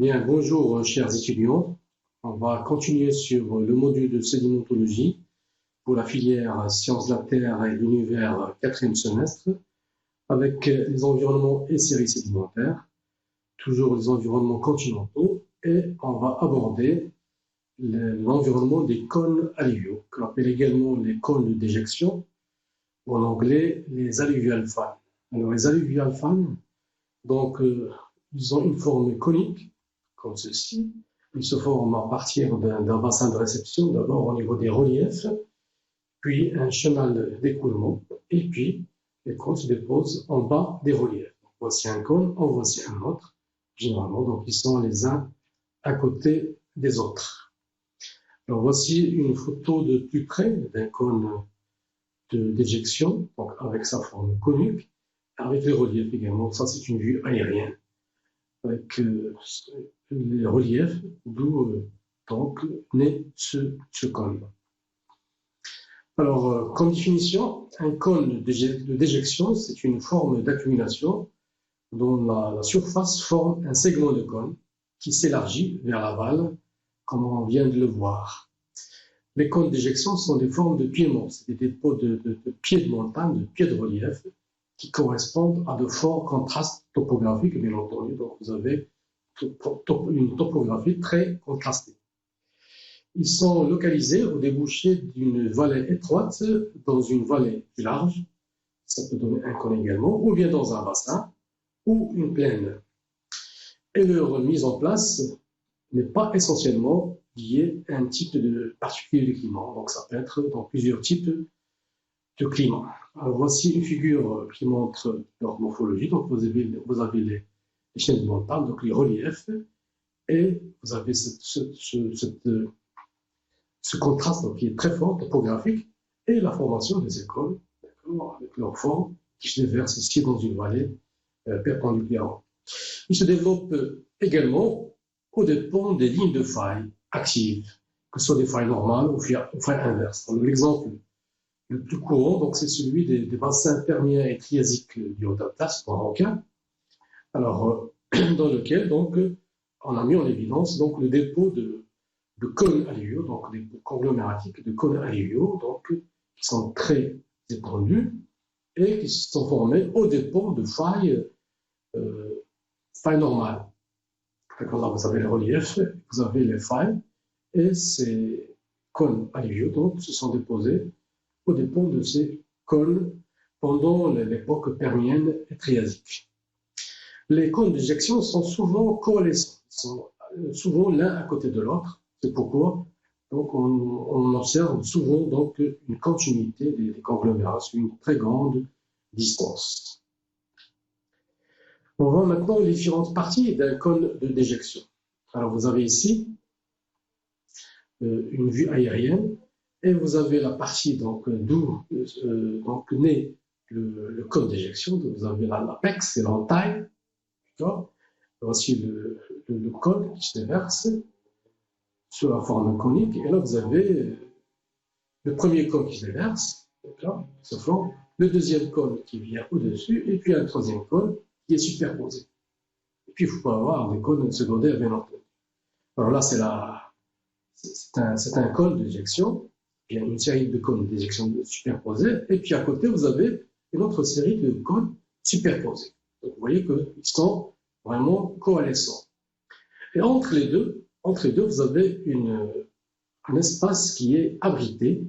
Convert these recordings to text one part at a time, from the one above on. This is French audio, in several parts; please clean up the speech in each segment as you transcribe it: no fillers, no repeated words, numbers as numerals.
Bien, bonjour chers étudiants. On va continuer sur le module de sédimentologie pour la filière Sciences de la Terre et de l'Univers 4e semestre avec les environnements et séries sédimentaires, toujours les environnements continentaux, et on va aborder l'environnement des cônes alluviaux, qu'on appelle également les cônes d'éjection, ou en anglais les alluvial fans. Alors les alluvial fans, donc ils ont une forme conique, comme ceci. Ils se forment à partir d'un bassin de réception, d'abord au niveau des reliefs, puis un chenal d'écoulement, et puis les cônes se déposent en bas des reliefs. Donc, voici un cône, en voici un autre, généralement, donc ils sont les uns à côté des autres. Alors voici une photo de plus près d'un cône d'éjection, donc avec sa forme conique, avec les reliefs également. Ça, c'est une vue aérienne, avec les reliefs, d'où donc naît ce cône. Alors, comme définition, un cône de déjection, c'est une forme d'accumulation dont la surface forme un segment de cône qui s'élargit vers l'aval, comme on vient de le voir. Les cônes d'éjection sont des formes de piéments, c'est des dépôts de pieds de montagne, de pieds de relief, qui correspondent à de forts contrastes topographiques, bien entendu. Donc, vous avez une topographie très contrastée. Ils sont localisés au débouché d'une vallée étroite dans une vallée large, ça peut donner un cône également, ou bien dans un bassin ou une plaine. Et leur mise en place n'est pas essentiellement liée à un type particulier de climat. Donc ça peut être dans plusieurs types de climats. Alors voici une figure qui montre leur morphologie. Donc vous avez les chaînes de montagne, donc les reliefs, et vous avez ce contraste donc, qui est très fort, topographique, et la formation des écoles, avec leur forme, qui se déverse ici dans une vallée perpendiculaire. Ils se développent également aux dépens des lignes de faille actives, que ce soit des failles normales ou failles inverses. L'exemple le plus courant, donc, c'est celui des bassins permiens et triasiques du Haut-Atlas marocain, alors, dans lequel donc, on a mis en évidence donc, le dépôt de cônes alluviaux, donc des conglomératiques de cônes alluviaux, donc, qui sont très étendus et qui se sont formés aux dépens de failles normales. Là, vous avez les reliefs, vous avez les failles, et ces cônes alluviaux donc, se sont déposés aux dépens de ces cônes pendant l'époque permienne et triasique. Les cônes d'éjection sont souvent coalescents, sont souvent l'un à côté de l'autre. C'est pourquoi donc, on observe souvent donc, une continuité des conglomérats sur une très grande distance. On voit maintenant les différentes parties d'un cône de déjection. Alors vous avez ici une vue aérienne et vous avez la partie donc, d'où donc, naît le cône d'éjection. Vous avez l'apex et l'entaille. Voici le cône qui se déverse sur la forme conique. Et là, vous avez le premier cône qui se déverse, là, se forme, le deuxième cône qui vient au-dessus, et puis un troisième cône qui est superposé. Et puis, il faut pas avoir des cônes secondaires, bien entendu. Alors là, c'est un cône d'éjection. Il y a une série de cônes d'éjection superposés. Et puis, à côté, vous avez une autre série de cônes superposés. Donc, vous voyez qu'ils sont vraiment coalescents. Et entre les deux, vous avez un espace qui est abrité.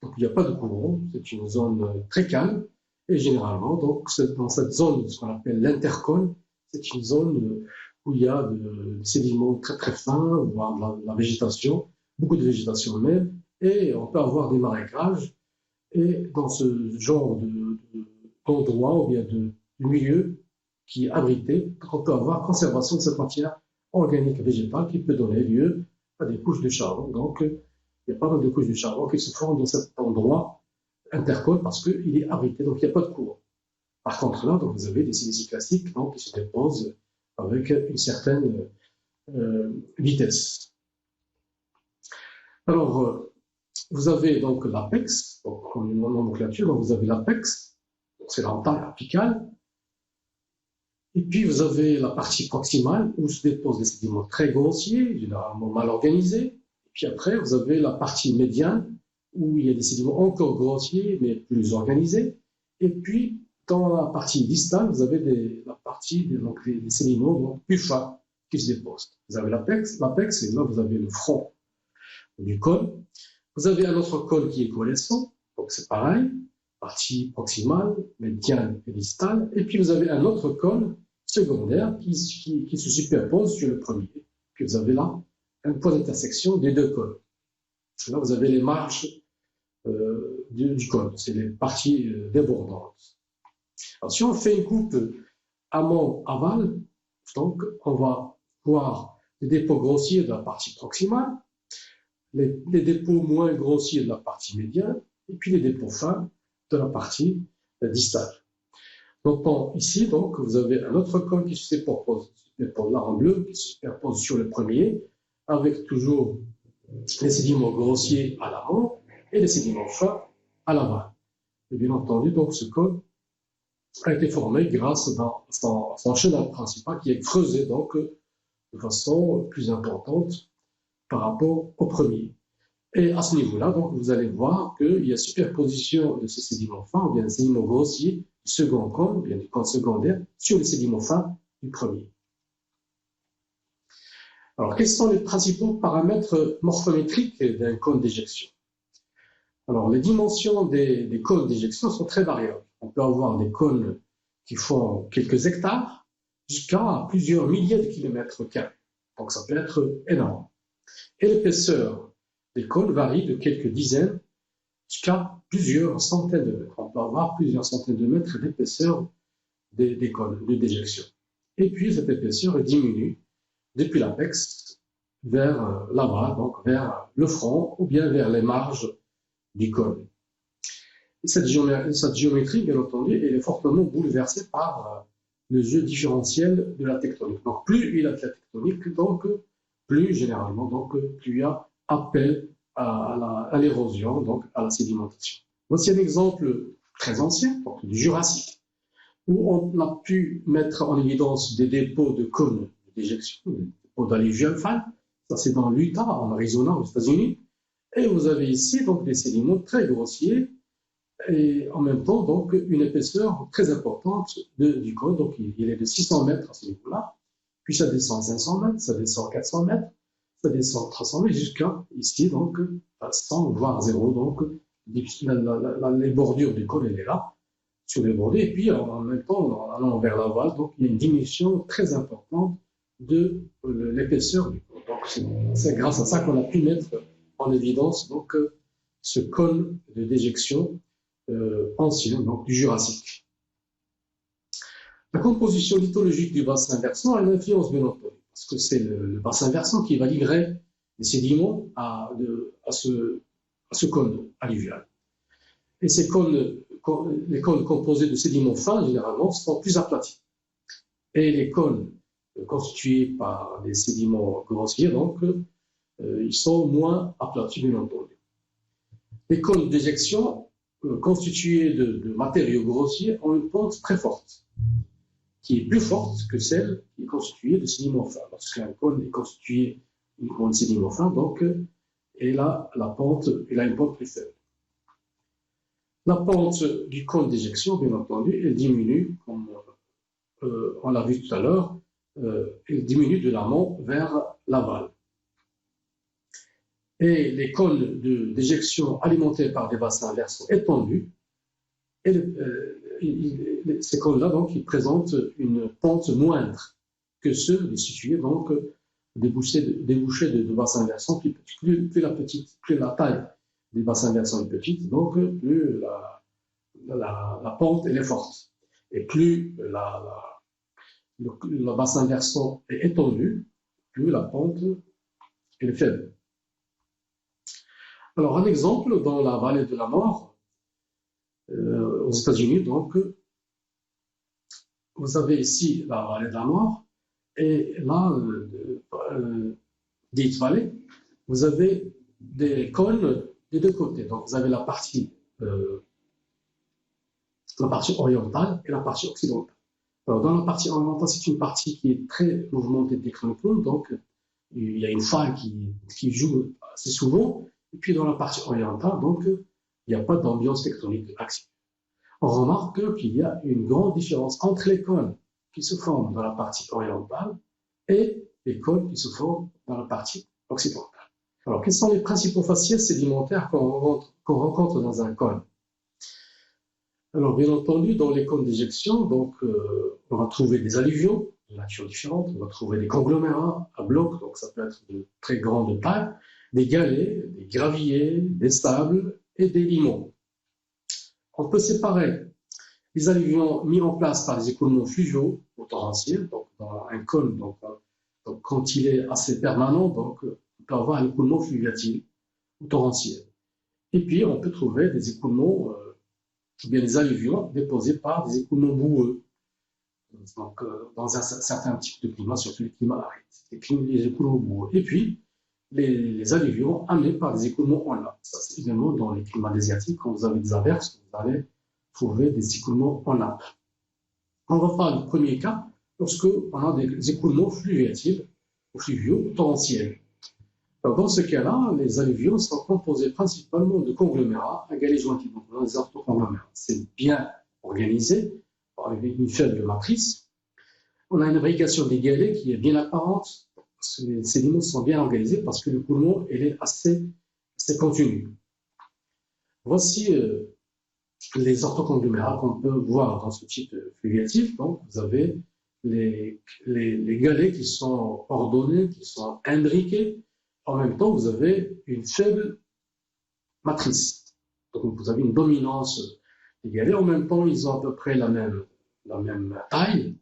Donc, il n'y a pas de courant. C'est une zone très calme. Et généralement, donc, dans cette zone, ce qu'on appelle l'intercône, c'est une zone où il y a des sédiments très très fins, voire de la végétation, beaucoup de végétation même, et on peut avoir des marécages. Et dans ce genre d'endroit ou bien de milieu qui est abrité, on peut avoir conservation de cette matière organique végétale qui peut donner lieu à des couches de charbon. Donc, il y a pas mal de couches de charbon qui se forment dans cet endroit intercône parce qu'il est abrité, donc il n'y a pas de courant. Par contre, là, donc, vous avez des silices classiques donc, qui se déposent avec une certaine vitesse. Alors, vous avez donc l'apex, comme une nomenclature, donc vous avez l'apex, c'est l'entaille apicale, Et puis, vous avez la partie proximale où se déposent des sédiments très grossiers, généralement mal organisés. Et puis après, vous avez la partie médiane où il y a des sédiments encore grossiers, mais plus organisés. Et puis, dans la partie distale, vous avez la partie des sédiments donc, plus fins qui se déposent. Vous avez l'apex, et là, vous avez le front du cône. Vous avez un autre cône qui est coalescent, donc c'est pareil, partie proximale, médiane et distale. Et puis, vous avez un autre cône secondaire qui se superpose sur le premier. Puis vous avez là un point d'intersection des deux cônes. Là, vous avez les marges du cône, c'est les parties débordantes. Alors, si on fait une coupe amont-aval, donc on va voir les dépôts grossiers de la partie proximale, les dépôts moins grossiers de la partie médiane, et puis les dépôts fins de la partie distale. Donc ici, donc, vous avez un autre cône qui se superpose là en bleu, qui se superpose sur le premier, avec toujours les sédiments grossiers à l'avant et les sédiments fins à l'aval. Et bien entendu, donc, ce cône a été formé grâce à son chenal principal qui est creusé donc, de façon plus importante par rapport au premier. Et à ce niveau-là, donc, vous allez voir qu'il y a superposition de ces sédiments fins, ou bien des sédiments grossiers du second cône, ou bien du cône secondaire, sur les sédiments fins du premier. Alors, quels sont les principaux paramètres morphométriques d'un cône d'éjection? Alors, les dimensions des cônes d'éjection sont très variables. On peut avoir des cônes qui font quelques hectares jusqu'à plusieurs milliers de kilomètres carrés. Donc, ça peut être énorme. Et l'épaisseur des cônes varie de quelques dizaines jusqu'à plusieurs centaines de mètres. On peut avoir plusieurs centaines de mètres d'épaisseur des cônes de déjection. Et puis, cette épaisseur diminue depuis l'apex vers l'aval, donc vers le front ou bien vers les marges du cône. Cette géométrie, bien entendu, elle est fortement bouleversée par le jeu différentiel de la tectonique. Donc, plus il y a de la tectonique, donc, plus généralement, donc, plus il y a appel à l'érosion, donc à la sédimentation. Voici un exemple très ancien, donc du Jurassique, où on a pu mettre en évidence des dépôts de cônes d'éjection, des dépôts d'alluvial fine. Ça, c'est dans l'Utah, en Arizona, aux États-Unis. Et vous avez ici donc des sédiments très grossiers et en même temps donc une épaisseur très importante du cône. Donc il est de 600 mètres à ce niveau-là. Puis ça descend 500 mètres, ça descend 400 mètres, ça descend 300 mètres jusqu'à ici donc à 100 voire 0. Donc les bordures du cône elle est là sur les bordures. Et puis en même temps en allant vers l'aval, donc il y a une diminution très importante de l'épaisseur du cône. Donc c'est grâce à ça qu'on a pu mettre en évidence donc ce cône de déjection ancien, donc du Jurassique. La composition lithologique du bassin versant a une influence bien entendu, parce que c'est le bassin versant qui va livrer les sédiments à ce cône alluvial. Et ces cônes, les cônes composés de sédiments fins, généralement, sont plus aplatis. Et les cônes constitués par des sédiments grossiers, donc, ils sont moins aplatis, bien entendu. Les cônes d'éjection constitués de matériaux grossiers ont une pente très forte, qui est plus forte que celle qui est constituée de sédiments fins. Parce qu'un cône est constitué uniquement de sédiments fins, donc il a une pente plus faible. La pente du cône d'éjection, bien entendu, elle diminue, comme on l'a vu tout à l'heure, elle diminue de l'amont vers l'aval. Et les cônes d'éjection alimentés par des bassins versants étendus, et ces cônes-là, donc, ils présentent une pente moindre que ceux situés, donc, débouchés de bassins versants plus petits. Plus la taille des bassins versants est petite, donc, plus la pente elle est forte. Et plus le bassin versant est étendu, plus la pente elle est faible. Alors, un exemple, dans la vallée de la mort, aux États-Unis, donc, vous avez ici la vallée de la mort, et là, dite vallée, vous avez des cônes des deux côtés. Donc, vous avez la partie orientale et la partie occidentale. Alors, dans la partie orientale, c'est une partie qui est très mouvementée tectoniquement, donc il y a une faille qui joue assez souvent. Et puis dans la partie orientale, donc il n'y a pas d'ambiance tectonique active. On remarque qu'il y a une grande différence entre les cônes qui se forment dans la partie orientale et les cônes qui se forment dans la partie occidentale. Alors, quels sont les principaux faciès sédimentaires qu'on rencontre dans un cône? Alors, bien entendu, dans les cônes d'éjection, donc, on va trouver des alluvions de nature différente, on va trouver des conglomérats à blocs, donc ça peut être de très grande taille, des galets, des graviers, des sables et des limons. On peut séparer les alluvions mis en place par les écoulements fluviaux ou torrentiels, donc dans un cône, donc quand il est assez permanent, donc on peut avoir un écoulement fluviatile ou torrentiel. Et puis, on peut trouver des écoulements ou bien des alluvions déposées par des écoulements boueux. Donc, dans un certain type de climat, surtout les climats arides, les écoulements boueux. Et puis, les alluvions amenées par des écoulements en nappe. Ça, c'est également dans les climats désertiques, quand vous avez des averses, vous allez trouver des écoulements en nappe. On va faire le premier cas lorsque on a des écoulements fluviatiles ou fluviaux torrentiels. Alors, dans ce cas-là, les alluvions sont composés principalement de conglomérats à galets jointis, donc des orthoconglomérats. C'est bien organisé par une faible matrice. On a une imbrication des galets qui est bien apparente. Les sédiments sont bien organisés parce que le coulement est assez continu. Voici les orthoconglomérats qu'on peut voir dans ce type fluviatif. Donc, vous avez les galets qui sont ordonnés, qui sont imbriqués. En même temps, vous avez une faible matrice. Donc, vous avez une dominance des galets. En même temps, ils ont à peu près la même taille.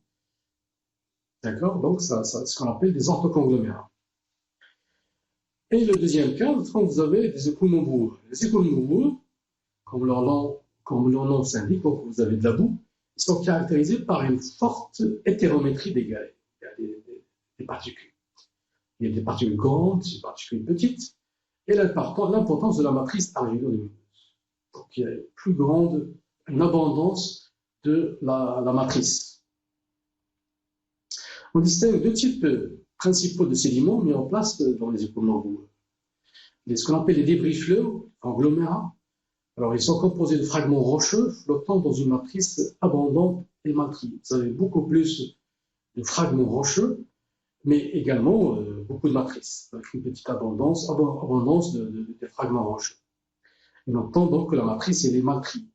D'accord? Donc, c'est ce qu'on appelle des orthoconglomérats. Et le deuxième cas, quand vous avez des écoulements boueux. Les écoulements boueux, comme leur nom s'indique, donc vous avez de la boue, ils sont caractérisés par une forte hétérométrie des galets. Il y a des particules. Il y a des particules grandes, des particules petites, et l'importance de la matrice argilo-lumineuse. Donc, il y a une abondance de la matrice. On distingue deux types principaux de sédiments mis en place dans les écoulements boueux. Ce qu'on appelle les débris fleuves, conglomérats. Alors, ils sont composés de fragments rocheux flottant dans une matrice abondante et matrice. Vous avez beaucoup plus de fragments rocheux, mais également beaucoup de matrices, avec une petite abondance de fragments rocheux. Et on entend donc que la matrice est maltrie.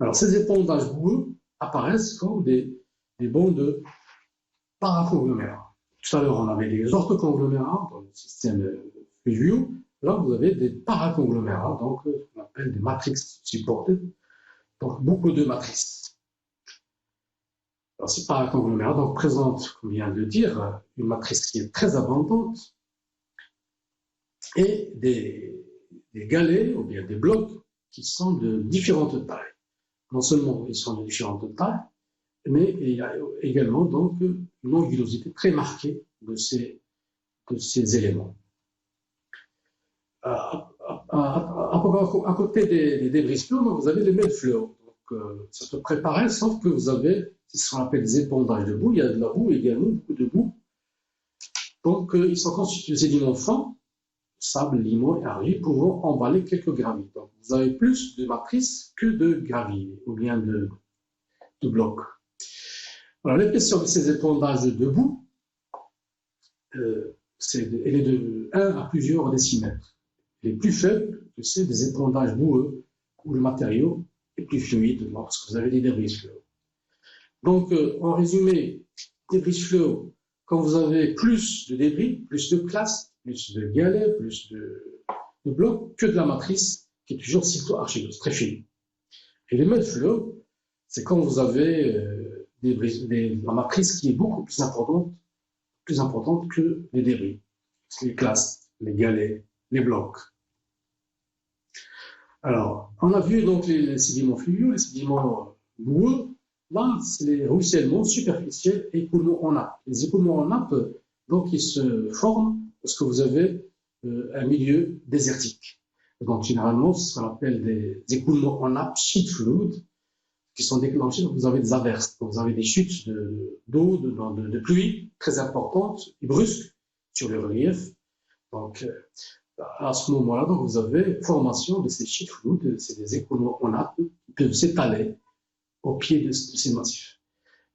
Alors, ces épondages boueux apparaissent comme des bancs de paraconglomérats. Tout à l'heure, on avait des orthoconglomérats dans le système fluviaux. Là, vous avez des paraconglomérats, donc on appelle des matrices supportées, donc beaucoup de matrices. Alors, ces paraconglomérats donc, présentent, comme je viens de le dire, une matrice qui est très abondante et des galets ou bien des blocs qui sont de différentes tailles. Non seulement ils sont de différentes tailles, mais il y a également donc une angulosité très marquée de ces éléments. À côté des débris fleurs, vous avez les mèdes-fleurs. C'est à peu près pareil, sauf que vous avez ce qu'on appelle des épondages de boue. Il y a de la boue également, beaucoup de boue. Donc, ils sont constitués de sédiments fins, sable, limon et argile, pouvant emballer quelques graviers. Donc, vous avez plus de matrices que de graviers, ou bien de blocs. Alors, l'épaisseur de ces épondages de boue, elle est de 1 à plusieurs décimètres. Elle est plus faible que celle des épondages boueux, où le matériau est plus fluide lorsque vous avez des débris fleurs. Donc, en résumé, débris fleurs, quand vous avez plus de débris, plus de classes, plus de galets, plus de blocs que de la matrice, qui est toujours cyclo-argilose, très fine. Et les mèdes-fleurs, c'est quand vous avez la matrice qui est beaucoup plus importante que les débris, les classes, les galets, les blocs. Alors, on a vu donc les sédiments fluviaux, les sédiments boueux. Là, c'est les ruissellements superficiels et écoulements en nappe. Les écoulements en nappe, donc, ils se forment parce que vous avez un milieu désertique. Donc, généralement, c'est ce qu'on appelle des écoulements en nappe sheet fluid, qui sont déclenchées, donc vous avez des averses, donc vous avez des chutes d'eau, de pluie très importantes et brusques sur le relief. Donc, à ce moment-là, donc, vous avez formation de ces chutes floues, c'est des écoulements en nappe qui peuvent s'étaler au pied de ces massifs.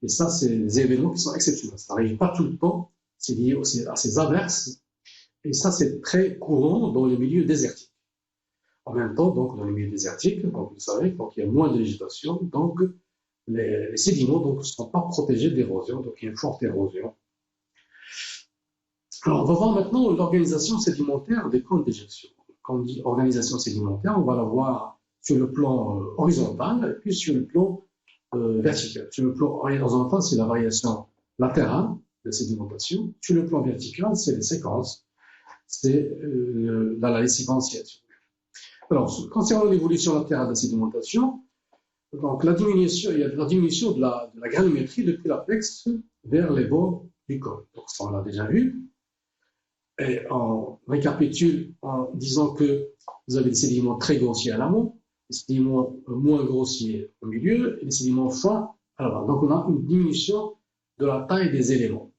Et ça, c'est des événements qui sont exceptionnels. Ça n'arrive pas tout le temps, c'est lié aussi à ces averses. Et ça, c'est très courant dans les milieux désertiques. En même temps, donc, dans les milieux désertiques, donc, vous savez, quand il y a moins de végétation, donc, les sédiments donc, ne sont pas protégés d'érosion, donc il y a une forte érosion. Alors, on va voir maintenant l'organisation sédimentaire des cônes d'éjection. Quand on dit organisation sédimentaire, on va la voir sur le plan horizontal et puis sur le plan vertical. Sur le plan horizontal, c'est la variation latérale de sédimentation. Sur le plan vertical, c'est les séquences. C'est l'analyse séquentielle. Alors, concernant l'évolution latérale de la sédimentation, donc il y a la diminution de la granulométrie depuis l'apex vers les bords du cône. Donc, ça, on l'a déjà vu. Et on récapitule en disant que vous avez des sédiments très grossiers à l'amont, des sédiments moins grossiers au milieu et des sédiments fins à l'avant. Donc, on a une diminution de la taille des éléments.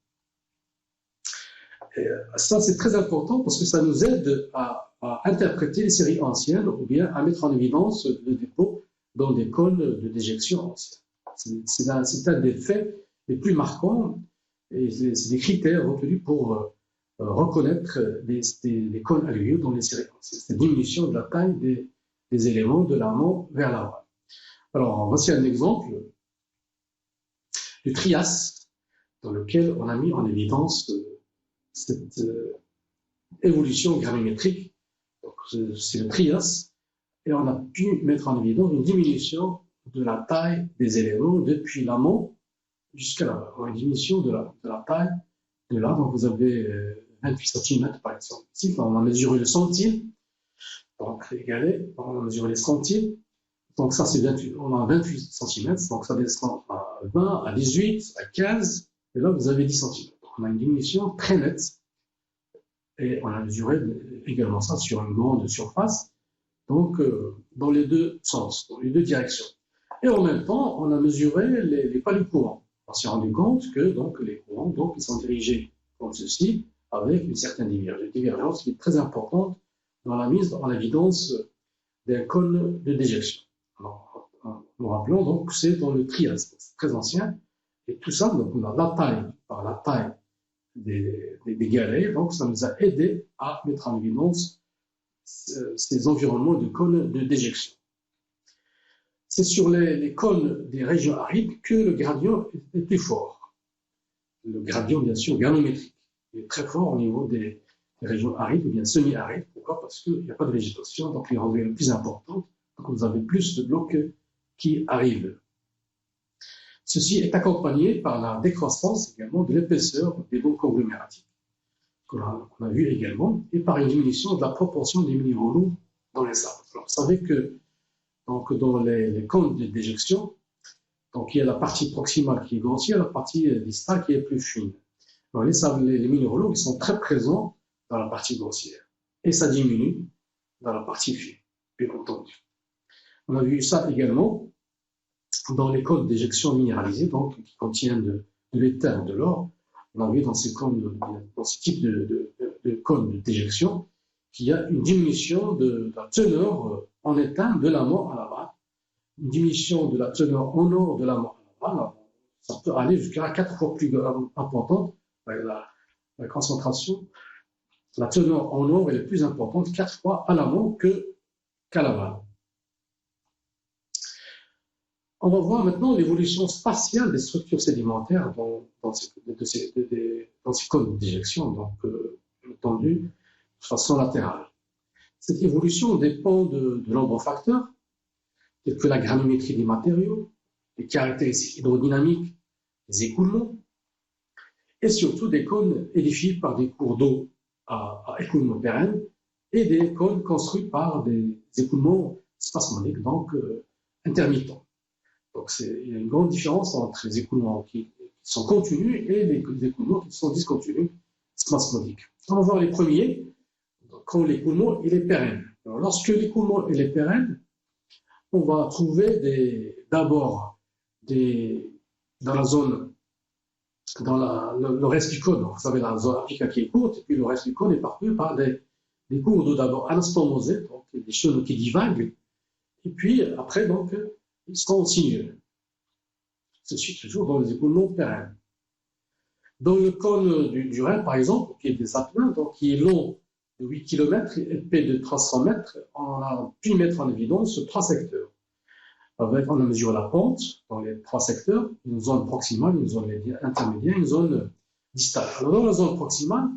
Et ça, c'est très important parce que ça nous aide à interpréter les séries anciennes ou bien à mettre en évidence le dépôt dans des cônes de déjection anciennes. C'est un des faits les plus marquants et c'est des critères retenus pour reconnaître les cônes alluviaux dans les séries anciennes. C'est la diminution de la taille des éléments de l'amont vers l'aval. Alors, voici un exemple du Trias dans lequel on a mis en évidence cette évolution granulométrique. C'est le Trias, et on a pu mettre en évidence une diminution de la taille des éléments depuis l'amont jusqu'à l'aval. Une diminution de la taille de là, donc vous avez 28 cm par exemple. Ici, on a mesuré le centile, donc égalé, on a mesuré les centiles, donc ça c'est 28, on a 28 cm, donc ça descend à 20, à 18, à 15, et là vous avez 10 cm. Donc on a une diminution très nette. Et on a mesuré également ça sur une grande surface, donc dans les deux sens, dans les deux directions. Et en même temps, on a mesuré les palus courants. On s'est rendu compte que donc, les courants donc, ils sont dirigés comme ceci, avec une certaine divergence qui est très importante dans la mise en évidence d'un cône de déjection. Alors, nous rappelons donc que c'est dans le Trias, c'est très ancien, et tout ça, donc on a la taille par la taille des galets, donc ça nous a aidé à mettre en évidence ces environnements de cônes de déjection. C'est sur les cônes des régions arides que le gradient est plus fort. Le gradient, bien sûr, granulométrique, est très fort au niveau des régions arides ou bien semi-arides. Pourquoi? Parce qu'il n'y a pas de végétation, donc les rendus sont plus importants, donc vous avez plus de blocs qui arrivent. Ceci est accompagné par la décroissance également de l'épaisseur des blocs conglomératiques, qu'on a vu également, et par une diminution de la proportion des minéraux lourds dans les sables. Alors, vous savez que donc, dans les cônes de déjection, donc, il y a la partie proximale qui est grossière, la partie distale qui est plus fine. Alors, les minéraux lourds ils sont très présents dans la partie grossière, et ça diminue dans la partie fine, bien entendu. On a vu ça également dans les cônes d'éjection minéralisés, donc qui contiennent de l'éther ou de l'or. On a vu dans ces types de cônes d'éjection qu'il y a une diminution de la teneur en étain de l'amont à l'aval, une diminution de la teneur en or de l'amont à l'aval. Ça peut aller jusqu'à 4 fois plus importante, la concentration. La teneur en or est plus importante 4 fois à l'amont qu'à l'aval. On va voir maintenant l'évolution spatiale des structures sédimentaires dans ces cônes d'éjection, donc entendu de façon latérale. Cette évolution dépend de nombreux facteurs, tels que la granulométrie des matériaux, les caractéristiques hydrodynamiques des écoulements, et surtout des cônes édifiés par des cours d'eau à écoulement pérenne et des cônes construits par des écoulements spasmodiques, donc intermittents. Donc, il y a une grande différence entre les écoulements qui sont continus et les écoulements qui sont discontinus, spasmodiques. On va voir les premiers, quand l'écoulement il est pérenne. Alors, lorsque l'écoulement il est pérenne, on va trouver d'abord dans la zone, le reste du cône. Vous savez, la zone apicale qui est courte, et puis le reste du cône est parcouru par des cours d'eau d'abord anastomosés, donc des chenaux qui divaguent, et puis après, donc, ils seront sinueux. Ceci toujours dans les écoulements pérennes. Dans le cône du Rhin, par exemple, qui est des apennins, donc qui est long de 8 km et épais de 300 mètres, on a pu mettre en évidence 3 secteurs. Avec, on a mesuré la pente dans les 3 secteurs, une zone proximale, une zone intermédiaire, une zone distale. Alors, dans la zone proximale,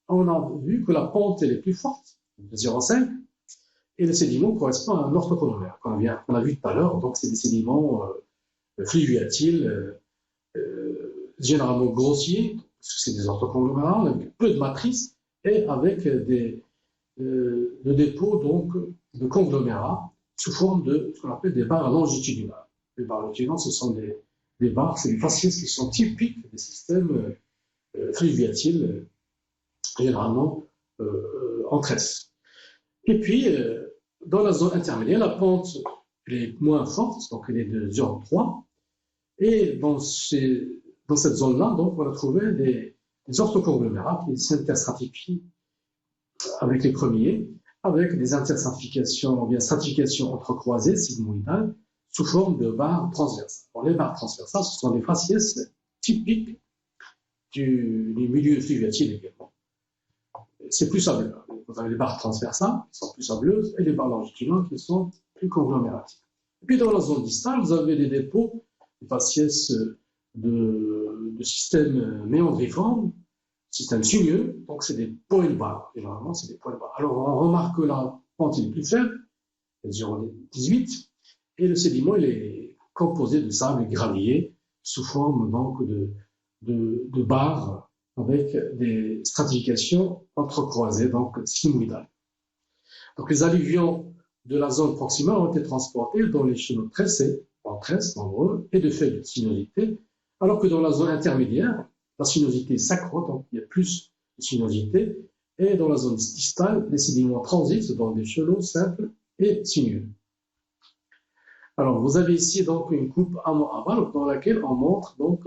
on a vu que la pente est plus forte, de 0,5, et le sédiment correspond à un orthocolomère, qu'on a vu tout à l'heure. Donc, c'est des sédiments fluviatiles, généralement grossiers, parce que c'est des orthoconglomérats, avec peu de matrices, et avec des dépôts donc, de conglomérats sous forme de ce qu'on appelle des barres longitudinales. Les barres longitudinales, ce sont des barres, c'est des faciès qui sont typiques des systèmes fluviatiles, généralement en tresse. Et puis, dans la zone intermédiaire, la pente est moins forte, donc elle est de 0,3. Et dans cette zone-là, donc, on a trouvé des orthoconglomérats qui s'interstratifient avec les premiers, avec des interstratifications, ou bien stratifications entrecroisées, sigmoïdales, sous forme de barres transversales. Alors, les barres transversales, ce sont des faciès typiques du milieu fluviatile également. C'est plus sableux. Vous avez les barres transversales qui sont plus sableuses et les barres longitudinales qui sont plus conglomératives. Et puis dans la zone distale, vous avez des dépôts, des faciès de systèmes méandriformes, systèmes sinueux, donc c'est des points barres. Généralement, c'est des points barres. Alors on remarque que la pente est plus faible, elle est 0,18, et le sédiment il est composé de sable et gravier sous forme donc de barres avec des stratifications entrecroisées, donc sigmoïdales. Donc les alluvions de la zone proximale ont été transportés dans les chenaux tressés, en tresse nombreux, et de faible sinuosité, alors que dans la zone intermédiaire, la sinuosité s'accroît, donc il y a plus de sinuosité, et dans la zone distale, les sédiments transitent dans des chenaux simples et sinueux. Alors vous avez ici donc une coupe amont-aval dans laquelle on montre donc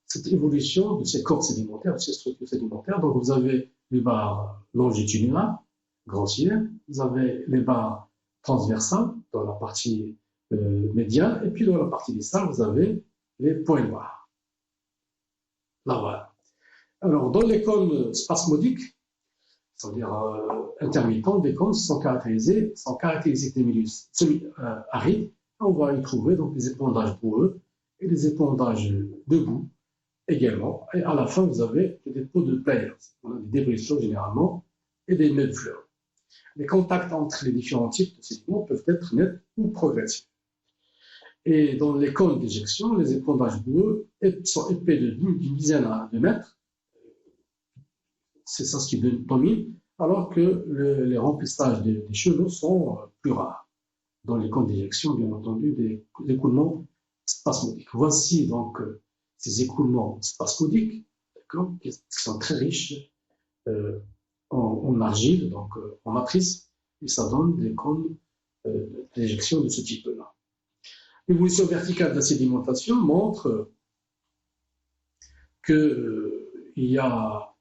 cette évolution de ces corps sédimentaires, de ces structures sédimentaires. Donc, vous avez les barres longitudinales, grossières, vous avez les barres transversales dans la partie médiane, et puis dans la partie distale, vous avez les points barres. Là, voilà. Alors, dans les cônes spasmodiques, c'est-à-dire intermittents, des cônes sont caractérisés avec des milieux semi-arides. On va y trouver donc des épondages boueux et des épondages debout également. Et à la fin, vous avez des dépôts de players. On a des dépressions généralement et des nœuds de fleurs. Les contacts entre les différents types de sédiments peuvent être nets ou progressifs. Et dans les cônes d'éjection, les épondages boueux sont épais d'une dizaine de mètres. C'est ça ce qui domine, alors que les remplissages des chenaux sont plus rares. Dans les cônes d'éjection, bien entendu, des écoulements spasmodiques. Voici donc ces écoulements spasmodiques, d'accord, qui sont très riches en argile, donc en matrice, et ça donne des cônes d'éjection de ce type-là. L'évolution verticale de la sédimentation montre qu'il y a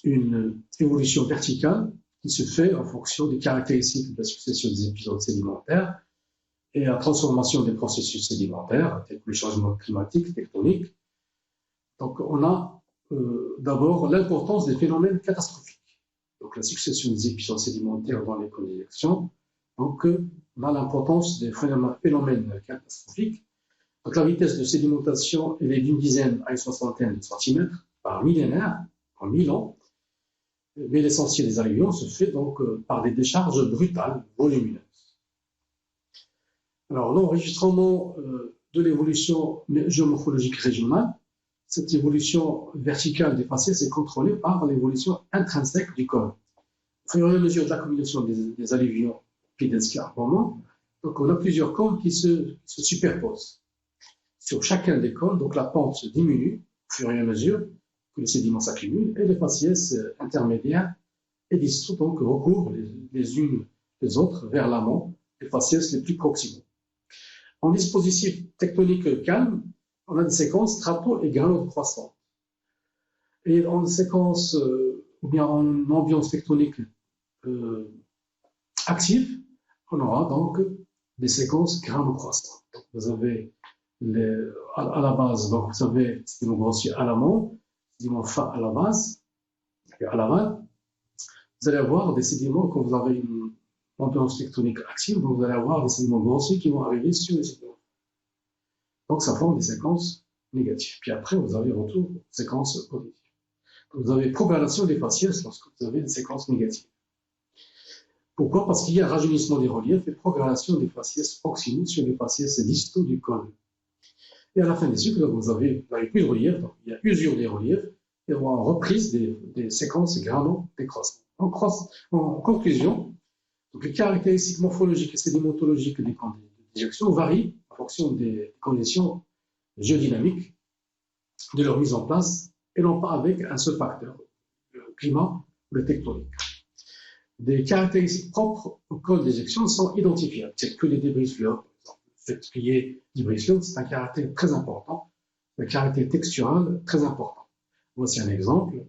une évolution verticale qui se fait en fonction des caractéristiques de la succession des épisodes sédimentaires et la transformation des processus sédimentaires, tels que le changement climatique, tectonique. Donc, on a d'abord l'importance des phénomènes catastrophiques. Donc, la succession des épisodes sédimentaires dans les cônes d'éjection. Donc, on a l'importance des phénomènes catastrophiques. Donc, la vitesse de sédimentation, elle est d'une dizaine à une soixantaine de centimètres par millénaire, en 1000 ans. Mais l'essentiel des alluvions se fait donc par des décharges brutales, volumineuses. Alors, l'enregistrement de l'évolution géomorphologique régionale, cette évolution verticale des faciès est contrôlée par l'évolution intrinsèque du cône. Au fur et à mesure de l'accumulation des alluvions puis d'escarpements, donc on a plusieurs cônes qui se superposent. Sur chacun des cônes, donc la pente se diminue au fur et à mesure que les sédiments s'accumulent et les faciès intermédiaires et distaux donc recourent les unes les autres vers l'amont, les faciès les plus proximaux. En dispositif tectonique calme, on a des séquences strato et grano-croissantes. Et en séquence, ou bien en ambiance tectonique active, on aura donc des séquences grano-croissantes. Vous avez à la base, donc vous avez sédiments grossiers à l'amont, sédiments fins à la base, à l'aval. Vous allez avoir des sédiments, quand vous avez une ambiance tectonique active, donc vous allez avoir des sédiments grossiers qui vont arriver sur les sédiments. Donc ça forme des séquences négatives. Puis après, vous avez retour aux séquences positives. Vous avez propagation des faciès lorsque vous avez des séquences négatives. Pourquoi? Parce qu'il y a rajeunissement des reliefs et progression des faciès proximaux sur les faciès distaux du cône. Et à la fin des cycles, vous n'avez plus de relief, donc il y a usure des reliefs et on a reprise des séquences grano-décroissantes. En conclusion, donc les caractéristiques morphologiques et sédimentologiques des camps d'éjection varient en fonction des conditions géodynamiques de leur mise en place et non pas avec un seul facteur, le climat ou le tectonique. Des caractéristiques propres au col d'éjection sont identifiables. C'est que les débris fleurs, par exemple. Le fait qu'il y ait débris fleurs, c'est un caractère très important, un caractère textural très important. Voici un exemple,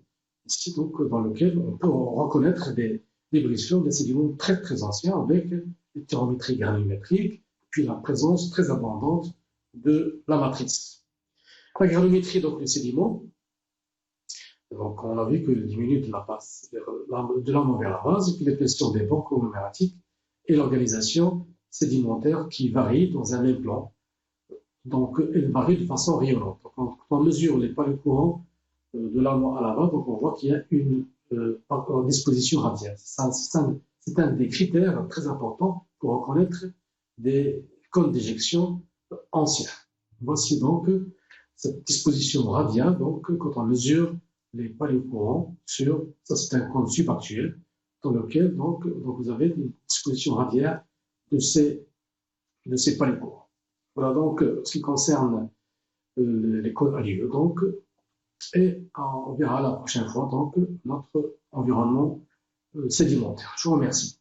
ici, donc, dans lequel on peut reconnaître des débris fleurs, des sédiments très très anciens avec des thérométries granulométriques, puis la présence très abondante de la matrice. La granulométrie, donc, les sédiments, donc, on a vu que diminue de l'amont vers la base, et puis l'épaisseur des bancs conglomératiques et l'organisation sédimentaire qui varie dans un même plan. Donc, elle varie de façon rayonnante. Donc, quand on mesure les paliers courants de l'amont à l'aval, donc on voit qu'il y a une disposition radiale. C'est un des critères très importants pour reconnaître des cônes d'éjection anciens. Voici donc cette disposition radiale, donc quand on mesure les paliers courants sur, ça c'est un cône subactuel, dans lequel donc vous avez une disposition radiale de ces paliers courants. Voilà donc ce qui concerne les cônes alluviaux. Donc, et on verra la prochaine fois donc notre environnement sédimentaire. Je vous remercie.